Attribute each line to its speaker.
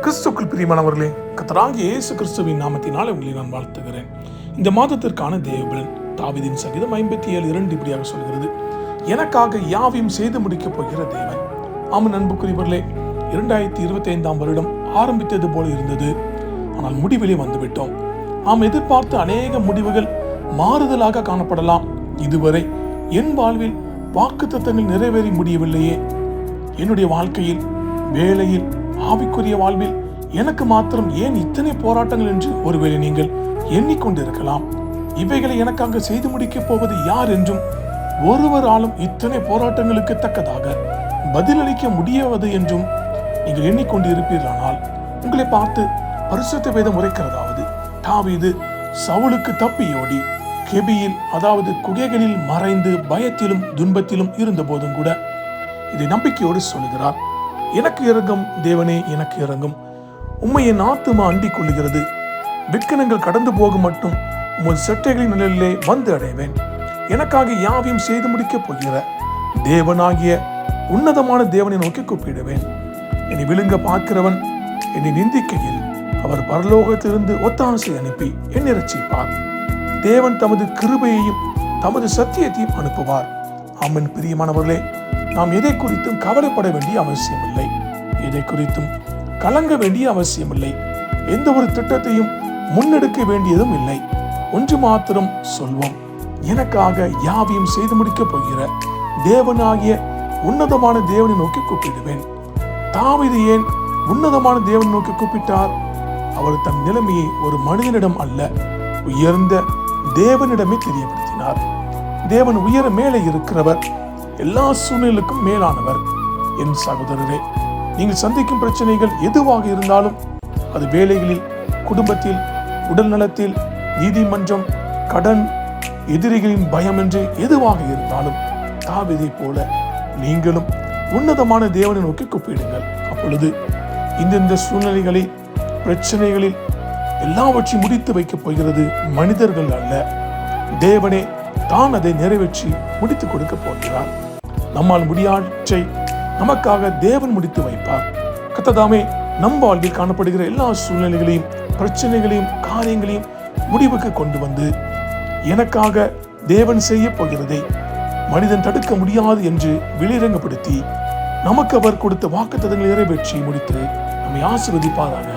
Speaker 1: கிறிஸ்துக்குள் பிரியமானவர்களே, கர்த்தராகிய இயேசு கிறிஸ்துவின் நாமத்தினாலே உங்களை நான் வாழ்த்துகிறேன். இந்த மாதத்திற்கான தேவபலன் தாவீதின் சங்கீதம் 57:2 இப்படியாக சொல்கிறது: எனக்காக யாவையும் செய்து முடிக்கப் போகிற தேவன். ஆம் அன்புக்குரியவர்களே, 2025 வருடம் ஆரம்பித்தது போல இருந்தது. ஆனால் முடிவிலே வந்துவிட்டோம். நாம் எதிர்பார்த்த அநேக முடிவுகள் மாறுதலாக காணப்படலாம். இதுவரை என் வாழ்வில் வாக்குத்தத்தங்கள் நிறைவேறி முடியவில்லையே, என்னுடைய வாழ்க்கையில், வேலையில், ஆவிக்குரிய வாழ்வில் எனக்கு மாத்திரம் ஏன் இத்தனை போராட்டங்கள் என்று ஒருவேளை நீங்கள் எண்ணிக்கொண்டிருக்கலாம். இவைகளை எனக்காக செய்து முடிக்கப் போவது யார் என்றும், ஒருவராலும் இத்தனை போராட்டங்களுக்கு தக்கதாக பதிலளிக்க முடியாது என்றும் நீங்கள் எண்ணிக்கொண்டு இருப்பீர்களானால், உங்களை பார்த்து பரிசுத்த வேதம் உரைக்கிறதாவது: தாவீது சவுலுக்கு தப்பியோடி கெபியில், அதாவது குகைகளில் மறைந்து பயத்திலும் துன்பத்திலும் இருந்த போதும் கூட இதை நம்பிக்கையோடு சொல்லுகிறார்: எனக்கு இறங்கும் தேவனே, எனக்கு இறங்கும். உம்மை என் ஆத்துமா அண்டிக் கொள்ளுகிறது. விக்கனங்கள் கடந்து போகும் மட்டும் உமது செட்டைகளின் நிழலிலே வந்து அடைவேன். எனக்காக யாவையும் செய்து முடிக்கப் போகிற தேவனாகிய உன்னதமான தேவனை நோக்கி கூப்பிடுவேன். என்னை விழுங்க பார்க்கிறவன் என்னை நிந்திக்கையில் அவர் பரலோகத்திலிருந்து ஒத்தாசை அனுப்பி என்னை ரட்சிப்பார். தேவன் தமது கிருபையையும் தமது சத்தியத்தையும் அனுப்புவார். ஆமென். பிரியமானவர்களே, நாம் எதை குறித்தும் கவலைப்பட வேண்டிய அவசியமில்லை. எதை குறித்தும் கலங்க வேண்டிய அவசியமில்லை. எந்த ஒரு திட்டத்தையும் முன்னெடுக்க வேண்டியதும் இல்லை. ஒன்று மாத்திரம் சொல்வோம்: எனக்காக யாவையும் செய்து முடிக்கப் போகிற தேவனாகிய உன்னதமான தேவனை நோக்கி கூப்பிடுவேன். தாவீது ஏன் உன்னதமான தேவனை நோக்கி கூப்பிட்டார்? அவர் தன் நிலைமையை ஒரு மனிதனிடம் அல்ல, உயர்ந்த தேவனிடமே தெரியப்படுத்தினார். தேவன் உயர மேலே இருக்கிறவர், எல்லா சூழ்நிலைக்கும் மேலானவர். என் சகோதரரே, நீங்கள் சந்திக்கும் பிரச்சனைகள் எதுவாக இருந்தாலும், அது வேலைகளில், குடும்பத்தில், உடல் நலத்தில், நீதிமன்றம், கடன், எதிரிகளின் பயம் என்று எதுவாக இருந்தாலும், தாவீதை போல நீங்களும் உன்னதமான தேவனை நோக்கி கூப்பிடுங்கள். அப்பொழுது இந்த சூழ்நிலைகளில், பிரச்சனைகளில் எல்லாவற்றையும் முடித்து வைக்கப் போகிறது மனிதர்கள் அல்ல, தேவனே தான் அதை நிறைவேற்றி முடித்துக் கொடுக்க போகிறார். நம்மால் முடியாற்றை நமக்காக தேவன் முடித்து வைப்பார். கர்த்தர் நம் வாழ்வில் காணப்படுகிற எல்லா சூழ்நிலைகளையும், பிரச்சனைகளையும், காரியங்களையும் முடிவுக்கு கொண்டு வந்து, எனக்காக தேவன் செய்ய போகிறதை மனிதன் தடுக்க முடியாது என்று வெளிரங்கப்படுத்தி, நமக்கு அவர் கொடுத்த வாக்குத்தத்தங்களை நிறைவேற்றி முடித்து நம்மை ஆசீர்வதிப்பாராக.